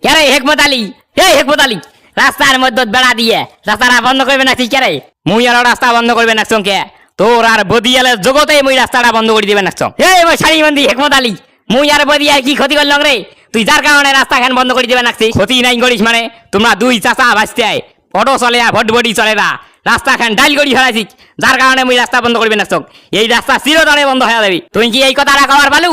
কেরে হেকমত আলী, এই হেকমত আলী, রাস্তার মধ্যে বেড়া দিয়ে রাস্তাটা বন্ধ করবে না তুই কেরে? মুই আর রাস্তা বন্ধ করবে না কে? তোর আর বদিয়ালের জগতে মুই রাস্তাটা বন্ধ করে দিবে না। এই সারিবন্দি হেকমত আলী, মুই আর বদিয়ার কি ক্ষতি করলাম রে? তুই যার কারণে রাস্তা খান বন্ধ করে দিবে নাকছি। ক্ষতি নাই করিস মানে তোমরা দুই চাচা ভাসতে আয়, অটো চলে ভটভটি চলে না, রাস্তা খান ডাইল করি ফেলাইছি, যার কারণে মুই রাস্তা বন্ধ করবে নাকছ। এই রাস্তা চিরতরে বন্ধ হয়ে যাবি। তুই কি এই কথাটা কবার পালু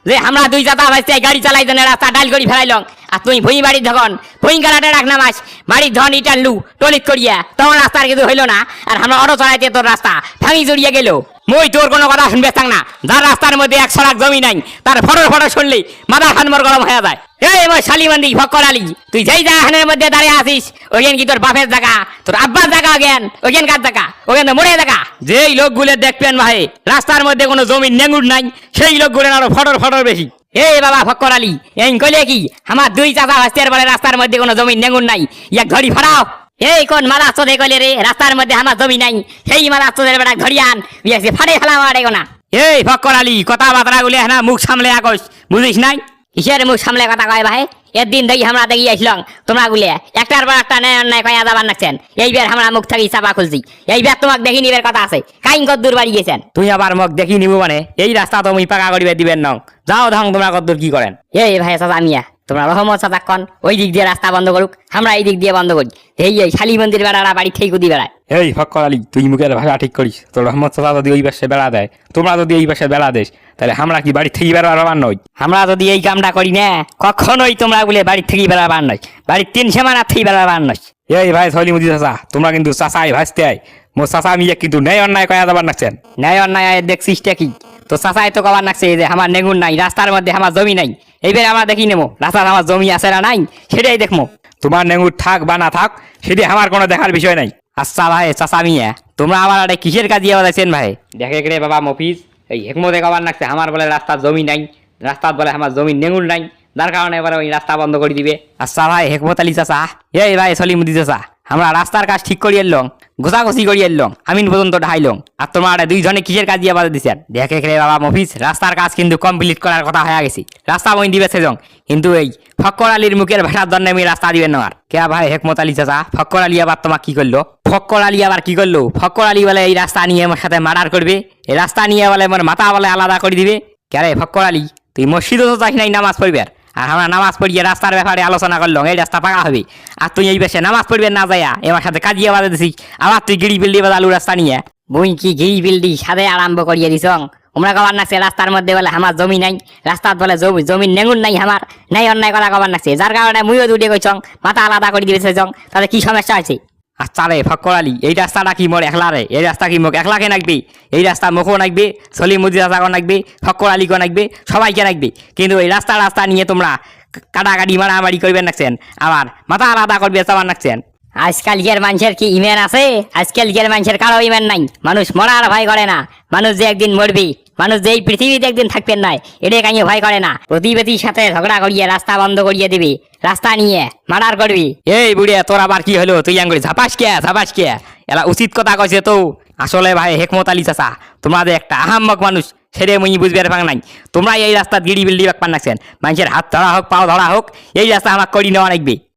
যে আমরা দুই চাচা ভাসতে গাড়ি চালাই দেন রাস্তা ডাইল করি ফেলাইলং, আর তুই ভুঁই বাড়ির ধন ভুঁই কালাটে রাখ নামাস বাড়ির ধন ইটানলু টলিত করিয়া, তখন রাস্তার কিছু হইল না, আর আমরা অটো চলাইতে তোর রাস্তা ভাঙি জড়িয়ে গেল। মই তোর কোনো কথা শুনবে থাক না, যার রাস্তার মধ্যে 100 লাখ জমি নাই তার ফটো শুনলেই মাথা খানমর গরম হয়ে যায়। এই আমার শালিমান্দি ফক্কর আলী, তুই যেই জায়গার মধ্যে দাঁড়িয়ে আসিস ওইখান কি তোর বাপের জায়গা, তোর আব্বার জায়গা, জ্ঞান ওইখানকার জায়গা, ওখানে মরে জায়গা। যেই লোকগুলো দেখবেন ভাই রাস্তার মধ্যে কোনো জমি নেঙ্গুর নাই, সেই লোকগুলো আরো ফটোর বেশি। এই বাবা ফক্কর আলী, এই কইলে কি আমার দুই চাচা ভাস্তের বলে রাস্তার মধ্যে কোনো জমি নেঙ্গুর নাই, এক ধরি ফাড়াও। এই কোন মালা চোদে কইলে রে রাস্তার মধ্যে আমার জমি নাই, সেই মালা চোদের বেটা ধরি আন, বিয়াসে ফাড়ে ফেলাম আড়ে গোনা। এই ফক্কর আলী, কথাবার্তা গুলি হ্যাঁ মুখ সামলে আকস, বুঝিস নাই? কিসের মুখ সামলে কথা কয় ভাই? একদিন দেখি আমরা দেখি আসলাম তোমরা গুলে একটার পর একটা ন্যায় অন্যায় কয়া যাবার নাকছেন, এইবার আমরা মুখ থাকি চাপা খুলছি, এইবার তোমাকে দেখি নিবের কথা আছে, কাইন কদ্দুর বাড়ি গেছেন। তুই আবার মুখ দেখি নিব মানে এই রাস্তা তো মুই পাকা করিবে দিবেন নং, যাও ধং তোমরা কদ্দুর কি করেন। এই ভাই চাচা মিয়া, তোমরা রহমত চাচাক্ষণ ওই দিক দিয়ে রাস্তা বন্ধ করুক, আমরা এই দিক দিয়ে বন্ধ করি। এই শালি মন্দির বেড়ারা বাড়ি ঠিক উদি বেড়ায়। এই ফক্কর আলী, তুই মুখের ভাষা ঠিক করিস। তোর রহমত চাচা যদি ওই পাশে বেড়া দেয়, তোমরা যদি এই পাশে বেড়া দেশ, তাহলে আমরা কি বাড়ি থেকে বেড়াবার নই? আমরা যদি এই কামটা করি না কখনোই তোমরা বলে বাড়ির থেকে বেড়াবার নয়, বাড়ির 3 সীমানা থেকে বেড়াবার নয়। এই ভাই সলিমুদ্দি চাচা, তোমরা কিন্তু চাচাই ভাসতে আয়, মোর চাচা আমি কিন্তু ন্যায় অন্যায় কয়া যাবার নাকছেন। ন্যায় অন্যায় দেখছিস কি? তো চাচাই তো কবার নাকছে যে আমার নেগুন নাই, রাস্তার মধ্যে আমার জমি নাই, এইবার আমরা দেখি নেবো রাস্তার আমার জমি আছে না নাই সেটাই দেখবো। তোমার নেঙ্গুর থাক বা না থাক সেটি আমার কোনো দেখার বিষয় নাই। আচ্ছা ভাই চাচা মিয়া, তোমরা আমার একটা কিসের কাজ দিয়ে দেখছেন ভাই? দেখে রে বাবা মফিজ, এই হেকমতে কবার নাকছে আমার বলে রাস্তার জমি নাই, রাস্তার বলে আমার জমি নেগুন নাই, যার কারণে এবার ওই রাস্তা বন্ধ করে দিবে। আচ্ছা ভাই হেকমত আলী চাচা, এই ভাই সলিমুদ্দি চাচা, আমরা রাস্তার কাজ ঠিক করিয়ে এলাম, গোছাগুছি করিয়ে এলাম, আমিন পর্যন্ত ঢাইলাম, আর তোমার দুইজনে কিসের কাজ দিয়ে বাধা দিচ্ছেন? দেখে রে বাবা মফিজ, রাস্তার কাজ কিন্তু কমপ্লিট করার কথা হয়ে গেছি, রাস্তা বই দিবে সেজন, কিন্তু এই ফক্কর আলীর মুখের ভাষার জন্য আমি রাস্তা দিবেন না। আর কে ভাই হেকমত আলী চাচা, ফক্কর আলী আবার তোমার কি করলো? ফক্কর আলী আবার কি করলো? ফক্কর আলী বলে এই রাস্তা নিয়ে আমার সাথে মার্ডার করবে, এই রাস্তা নিয়ে বলে আমার মাথা বলে আলাদা করে দিবে। কে রে ফক্কর আলী, তুই মসজিদও তো চাস নাই নামাজ পড়বে, আর আমরা নামাজ পড়িয়ে রাস্তার ব্যাপারে আলোচনা করলাম এই রাস্তা পাকা হবে, আর তুই এই বেশে নামাজ পড়বে না যাইয়া এবার সাথে কাজিয়া বাজে দিছিস, আবার তুই গিড়ি বিল্ডি বাজালু রাস্তা নিয়ে। বই কি গিড়ি বিল্ডি সাথে আরম্ভ করিয়ে দিস? তোমরা কবার নাকছে রাস্তার মধ্যে বলে আমার জমি নাই, রাস্তার বলে জমি নেগুন নাই, আমার নাই অন্যায় করা কবার নাকছে, যার কারণে মুইও দুটে কইছং মাথা আলাদা করে দিয়েছে জং, তাহলে কি সমস্যা আছে? আচ্ছা রে ফক্কর আলী, এই রাস্তাটা কি মোর একলা রে? এই রাস্তা কি মোক একলাকে নাকবে? এই রাস্তা মুখও নাকবে, সলিমুদ্দি চাচাকে নাকবে, ফক্কর আলীকে নাকবে, সবাইকে নাকবে, কিন্তু এই রাস্তা নিয়ে তোমরা কাটাকাটি মারামারি করবেন নাকছেন, আবার মাথা আলাদা করবে চাবার নাকছেন। আজকালকের মানুষের কি ইমান আছে? আজকালকের মানুষের কারো ইমান নাই, মানুষ মরার ভয় করে না, মানুষ যে একদিন মরবি, মানুষ যে এই পৃথিবীতে একদিন থাকবেন নাই এটা কাইয়ে ভয় করে না। প্রতিবেশীর সাথে ঝগড়া করিয়ে রাস্তা বন্ধ করিয়ে দিবি, রাস্তা নিয়ে মার্ডার করবি। এই বুড়িয়া তোর আবার কি হলো? তুই আঙ্গুলি ঝাপাস কে? এলা উচিত কথা কইছে তো। আসলে ভাই হেকমত আলী চাচা, তোমাদের একটা আহাম্মক মানুষ সেরে মুই বুঝবে পাং নাই, তোমরা এই রাস্তা গিড়ি বিল্ডি বাক পান নাকছেন, মানুষের হাত ধরা হোক পাও ধরা হোক এই রাস্তা আমার করি নেওয়া লাগবে।